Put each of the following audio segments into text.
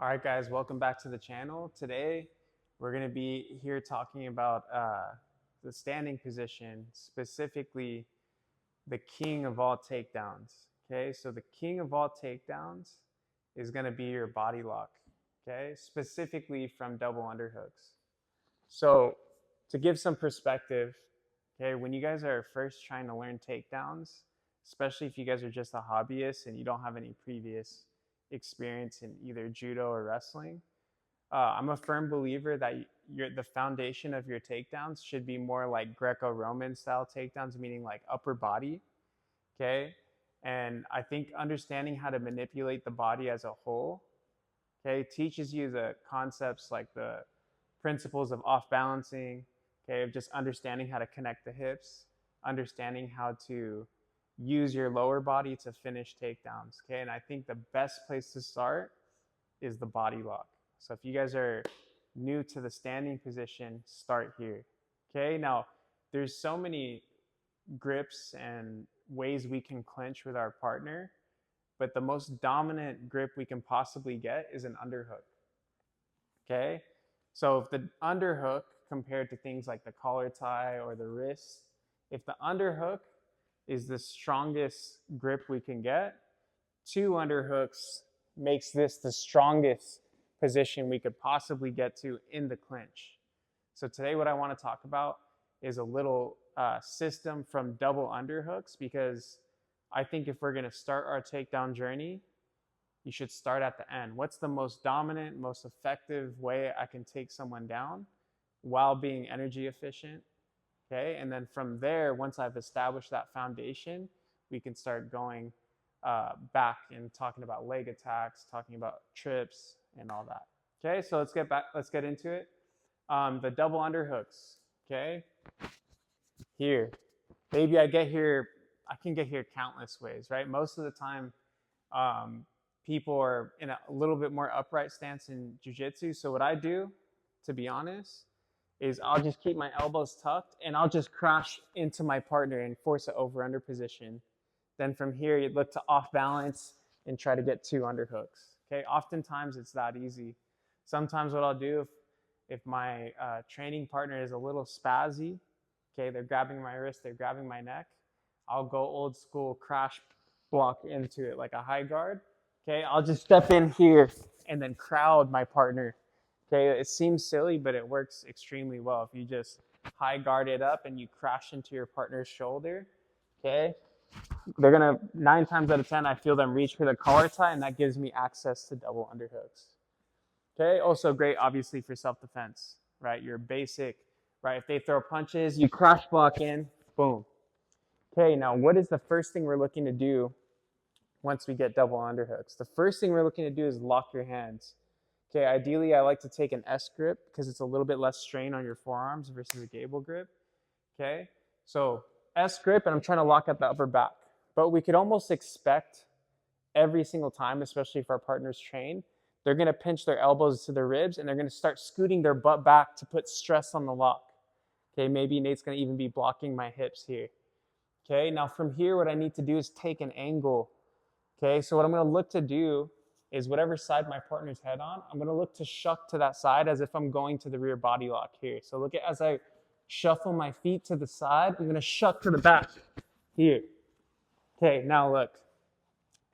All right, guys, welcome back to the channel. Today, we're going to be here talking about the standing position, specifically the king of all takedowns. Okay, so the king of all takedowns is going to be your body lock. Okay, specifically from double underhooks. So, to give some perspective, okay, when you guys are first trying to learn takedowns, especially if you guys are just a hobbyist and you don't have any previous experience in either judo or wrestling, I'm a firm believer that the foundation of your takedowns should be more like Greco-Roman style takedowns, meaning like upper body, okay? And I think understanding how to manipulate the body as a whole, okay, teaches you the concepts like the principles of off balancing, okay, of just understanding how to connect the hips, understanding how to use your lower body to finish takedowns, okay? And I think the best place to start is the body lock. So if you guys are new to the standing position, start here, okay? Now, there's so many grips and ways we can clinch with our partner, but the most dominant grip we can possibly get is an underhook, okay? So if the underhook compared to things like the collar tie or the wrist, if the underhook is the strongest grip we can get, 2 underhooks makes this the strongest position we could possibly get to in the clinch. So today what I want to talk about is a little system from double underhooks, because I think if we're going to start our takedown journey, you should start at the end. What's the most dominant, most effective way I can take someone down while being energy efficient? Okay, and then from there, once I've established that foundation, we can start going back and talking about leg attacks, talking about trips, and all that. Okay, so let's get into it. The double underhooks. Okay, here, maybe I can get here countless ways, right? Most of the time, people are in a little bit more upright stance in jiu-jitsu. So what I do, to be honest, is I'll just keep my elbows tucked and I'll just crash into my partner and force an over-under position. Then from here, you look to off balance and try to get 2 underhooks. Okay, oftentimes it's that easy. Sometimes what I'll do if my training partner is a little spazzy, okay, they're grabbing my wrist, they're grabbing my neck, I'll go old school crash block into it like a high guard. Okay, I'll just step in here and then crowd my partner. Okay, it seems silly, but it works extremely well. If you just high guard it up and you crash into your partner's shoulder, okay, they're gonna, 9 times out of 10, I feel them reach for the collar tie, and that gives me access to double underhooks. Okay, also great, obviously, for self-defense, right? Your basic, right? If they throw punches, you crash block in, boom. Okay, now what is the first thing we're looking to do once we get double underhooks? The first thing we're looking to do is lock your hands. Okay, ideally I like to take an S grip because it's a little bit less strain on your forearms versus a gable grip. Okay, so S grip, and I'm trying to lock at the upper back. But we could almost expect every single time, especially if our partner's trained, they're going to pinch their elbows to their ribs and they're going to start scooting their butt back to put stress on the lock. Okay, maybe Nate's going to even be blocking my hips here. Okay, now from here, what I need to do is take an angle. Okay, so what I'm going to look to do is whatever side my partner's head on, I'm going to look to shuck to that side as if I'm going to the rear body lock here. So look at, as I shuffle my feet to the side, I'm going to shuck to the back here. Okay, now look,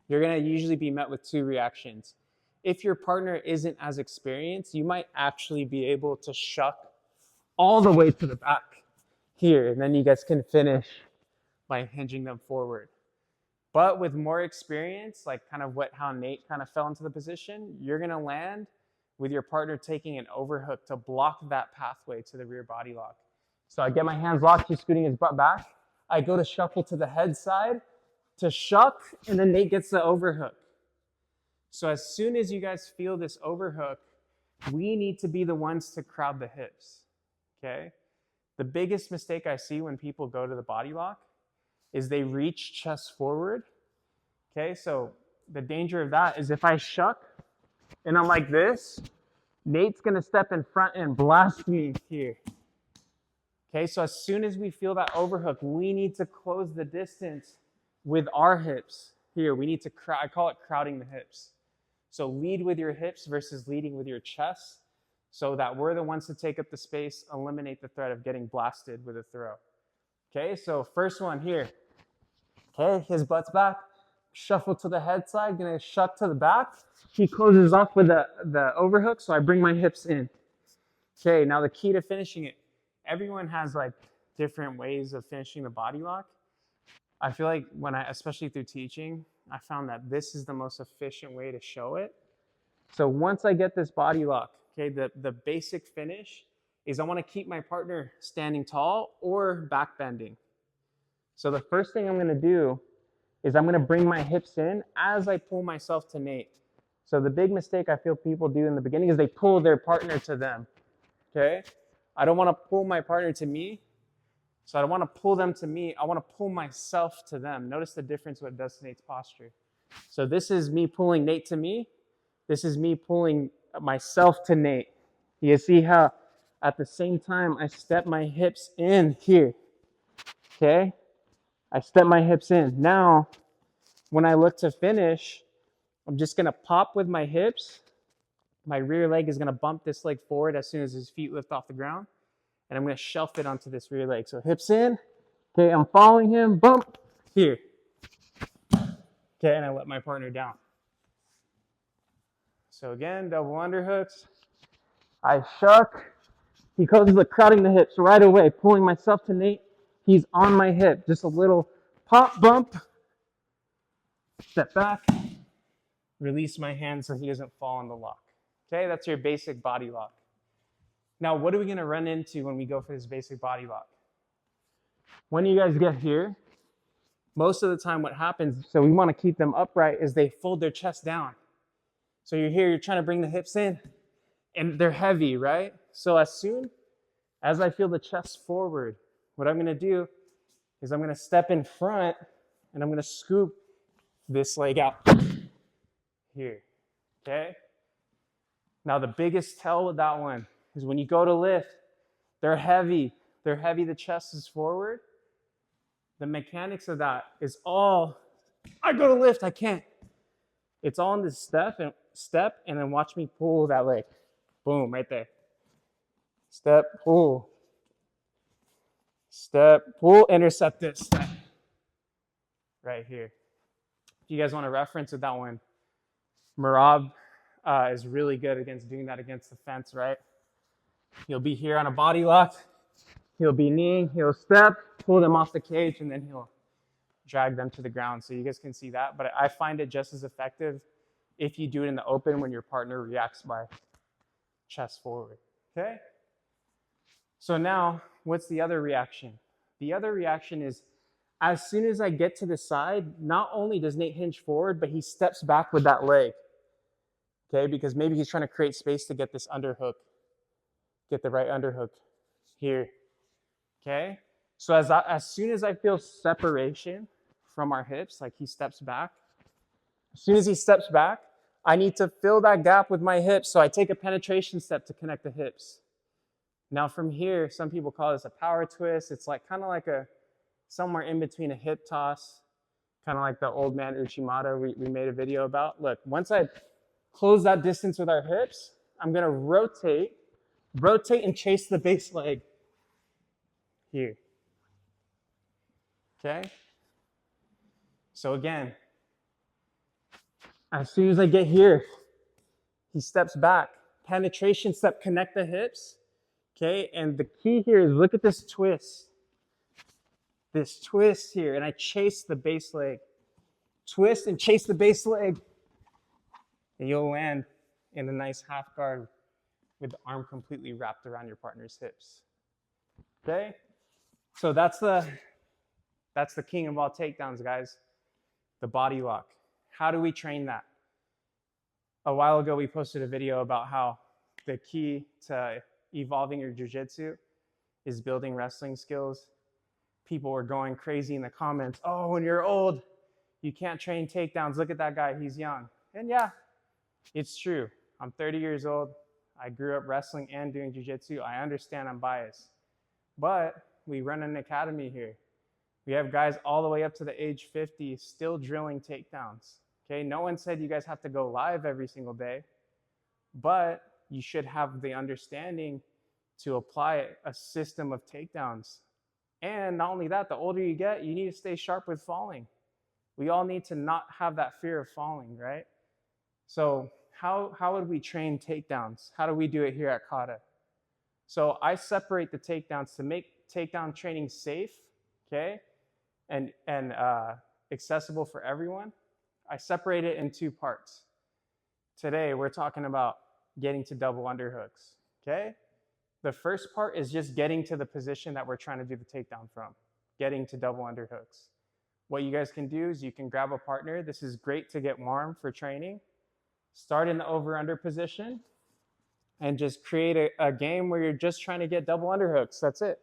you're going to usually be met with 2 reactions. If your partner isn't as experienced, you might actually be able to shuck all the way to the back here, and then you guys can finish by hinging them forward. But with more experience, like kind of how Nate kind of fell into the position, you're going to land with your partner taking an overhook to block that pathway to the rear body lock. So I get my hands locked, he's scooting his butt back. I go to shuffle to the head side to shuck, and then Nate gets the overhook. So as soon as you guys feel this overhook, we need to be the ones to crowd the hips, okay? The biggest mistake I see when people go to the body lock is they reach chest forward. Okay, so the danger of that is if I shuck and I'm like this, Nate's gonna step in front and blast me here. Okay, so as soon as we feel that overhook, we need to close the distance with our hips here. We need to, I call it crowding the hips. So lead with your hips versus leading with your chest, so that we're the ones to take up the space, eliminate the threat of getting blasted with a throw. Okay, so first one here. Okay, his butt's back, shuffle to the head side, gonna shuck to the back. He closes off with the overhook, so I bring my hips in. Okay, now the key to finishing it. Everyone has like different ways of finishing the body lock. I feel like especially through teaching, I found that this is the most efficient way to show it. So once I get this body lock, okay, the basic finish is I want to keep my partner standing tall or back bending. So the first thing I'm going to do is I'm going to bring my hips in as I pull myself to Nate. So the big mistake I feel people do in the beginning is they pull their partner to them, okay? I don't want to pull my partner to me, so I don't want to pull them to me. I want to pull myself to them. Notice the difference what it does to Nate's posture. So this is me pulling Nate to me. This is me pulling myself to Nate. You see how at the same time I step my hips in here, okay? I step my hips in. Now, when I look to finish, I'm just gonna pop with my hips. My rear leg is gonna bump this leg forward as soon as his feet lift off the ground. And I'm gonna shelf it onto this rear leg. So hips in, okay, I'm following him, bump, here. Okay, and I let my partner down. So again, double underhooks. I shuck. He goes crowding the hips right away, pulling myself to Nate. He's on my hip, just a little pop, bump, step back, release my hand so he doesn't fall in the lock. Okay, that's your basic body lock. Now, what are we gonna run into when we go for this basic body lock? When you guys get here, most of the time what happens, so we wanna keep them upright, is they fold their chest down. So you're here, you're trying to bring the hips in, and they're heavy, right? So as soon as I feel the chest forward, what I'm gonna do is I'm gonna step in front and I'm gonna scoop this leg out here, okay? Now the biggest tell with that one is when you go to lift, they're heavy, the chest is forward. The mechanics of that is all, I go to lift, I can't. It's all in this step and then watch me pull that leg. Boom, right there. Step, pull. Step, pull, intercept this. Right here. If you guys want a reference with that one, Marab is really good against doing that against the fence, right? He'll be here on a body lock. He'll be kneeing, he'll step, pull them off the cage, and then he'll drag them to the ground. So you guys can see that. But I find it just as effective if you do it in the open when your partner reacts by chest forward, okay? So now, what's the other reaction? The other reaction is, as soon as I get to the side, not only does Nate hinge forward, but he steps back with that leg, okay? Because maybe he's trying to create space to get this underhook, get the right underhook here, okay? So as soon as I feel separation from our hips, like he steps back, as soon as he steps back, I need to fill that gap with my hips, so I take a penetration step to connect the hips. Now from here, some people call this a power twist. It's like kind of like somewhere in between a hip toss, kind of like the old man Uchimata we made a video about. Look, once I close that distance with our hips, I'm gonna rotate and chase the base leg here, okay? So again, as soon as I get here, he steps back, penetration step, connect the hips, okay? And the key here is look at this twist here, and I chase the base leg. Twist and chase the base leg, and you'll land in a nice half guard with the arm completely wrapped around your partner's hips, okay? So that's the king of all takedowns, guys, the body lock. How do we train that? A while ago, we posted a video about how the key to evolving your jiu-jitsu is building wrestling skills. People were going crazy in the comments. Oh, when you're old, you can't train takedowns. Look at that guy, he's young. And yeah, it's true. I'm 30 years old. I grew up wrestling and doing jiu-jitsu. I understand I'm biased. But we run an academy here. We have guys all the way up to the age 50 still drilling takedowns, Okay, no one said you guys have to go live every single day, but you should have the understanding to apply a system of takedowns. And not only that, the older you get, you need to stay sharp with falling. We all need to not have that fear of falling, right? So how would we train takedowns? How do we do it here at Kata? So I separate the takedowns to make takedown training safe, okay, and accessible for everyone. I separate it in two parts. Today, we're talking about getting to double underhooks, okay? The first part is just getting to the position that we're trying to do the takedown from, getting to double underhooks. What you guys can do is you can grab a partner. This is great to get warm for training. Start in the over-under position and just create a game where you're just trying to get double underhooks. That's it.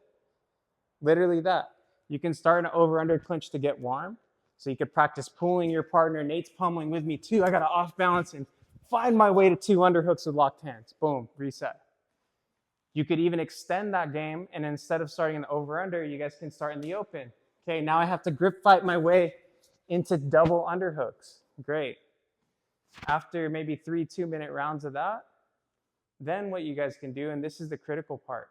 Literally that. You can start an over-under clinch to get warm. So you could practice pulling your partner. Nate's pummeling with me too. I got to off balance and find my way to 2 underhooks with locked hands. Boom, reset. You could even extend that game, and instead of starting in the over-under, you guys can start in the open. Okay, now I have to grip fight my way into double underhooks. Great. After maybe 3 2-minute rounds of that, then what you guys can do, and this is the critical part.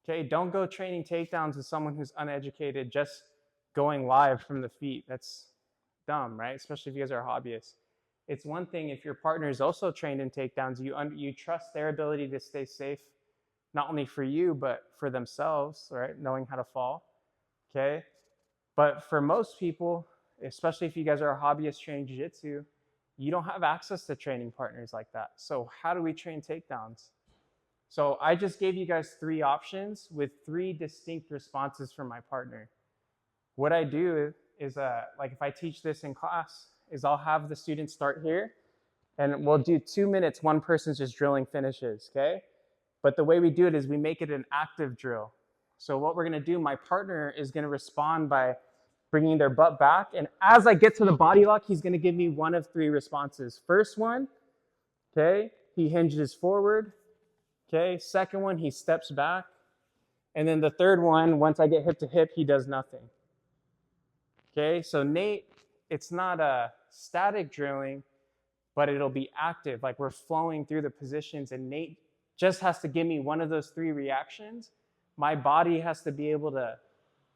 Okay, don't go training takedowns with someone who's uneducated, just going live from the feet. That's dumb, right? Especially if you guys are hobbyists. It's one thing if your partner is also trained in takedowns, you trust their ability to stay safe, not only for you, but for themselves, right? Knowing how to fall, okay? But for most people, especially if you guys are a hobbyist training jiu-jitsu, you don't have access to training partners like that. So how do we train takedowns? So I just gave you guys 3 options with 3 distinct responses from my partner. What I do is, like if I teach this in class, is I'll have the students start here, and we'll do 2 minutes, one person's just drilling finishes, okay? But the way we do it is we make it an active drill. So what we're gonna do, my partner is gonna respond by bringing their butt back, and as I get to the body lock, he's gonna give me one of 3 responses. First one, okay, he hinges forward. Okay, second one, he steps back. And then the third one, once I get hip to hip, he does nothing. Okay, so Nate, it's not a static drilling, but it'll be active. Like we're flowing through the positions, and Nate just has to give me one of those 3 reactions. My body has to be able to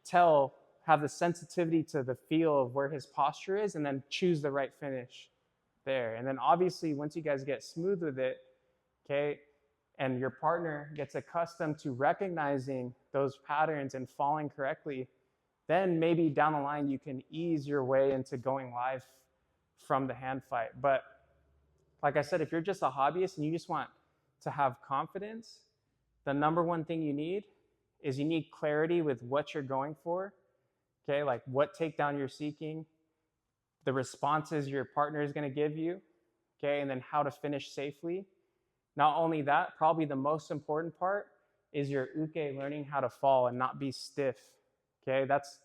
tell, have the sensitivity to the feel of where his posture is, and then choose the right finish there. And then obviously, once you guys get smooth with it, okay, and your partner gets accustomed to recognizing those patterns and falling correctly, then maybe down the line you can ease your way into going live from the hand fight. But like I said, if you're just a hobbyist and you just want to have confidence, the number one thing you need is you need clarity with what you're going for, okay? Like what takedown you're seeking, the responses your partner is gonna give you, okay? And then how to finish safely. Not only that, probably the most important part is your uke learning how to fall and not be stiff, okay? That's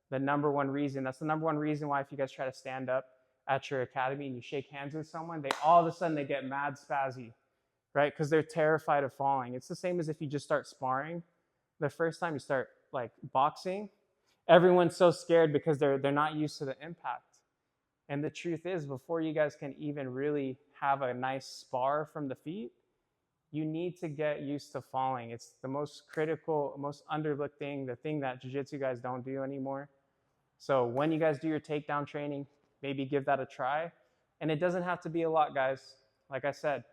the number one reason. That's the number one reason why if you guys try to stand up at your academy and you shake hands with someone, they all of a sudden they get mad spazzy, right? Because they're terrified of falling. It's the same as if you just start sparring. The first time you start like boxing, everyone's so scared because they're not used to the impact. And the truth is, before you guys can even really have a nice spar from the feet, you need to get used to falling. It's the most critical, most underlooked thing, the thing that jiu-jitsu guys don't do anymore. So when you guys do your takedown training, maybe give that a try. And it doesn't have to be a lot, guys. Like I said,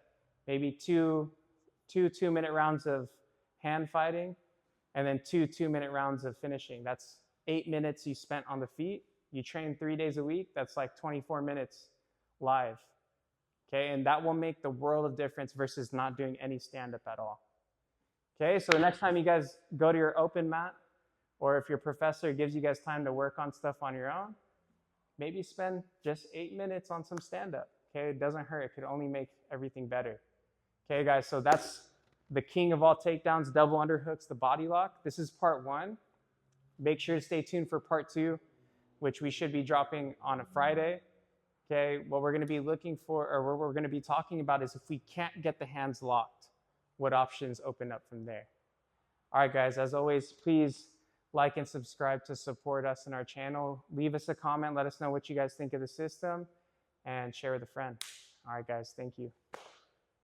maybe two 2-minute rounds of hand fighting, and then 2 2-minute rounds of finishing. That's 8 minutes you spent on the feet. You train 3 days a week, that's like 24 minutes live. Okay, and that will make the world of difference versus not doing any stand-up at all. Okay, so the next time you guys go to your open mat, or if your professor gives you guys time to work on stuff on your own, maybe spend just 8 minutes on some stand-up. Okay, it doesn't hurt, it could only make everything better. Okay, guys, so that's the king of all takedowns, double underhooks, the body lock. This is part 1. Make sure to stay tuned for part 2, which we should be dropping on a Friday. Okay, what we're gonna be looking for, or what we're gonna be talking about is if we can't get the hands locked, what options open up from there. All right, guys, as always, please like and subscribe to support us in our channel. Leave us a comment, let us know what you guys think of the system. and share with a friend. All right, guys, thank you.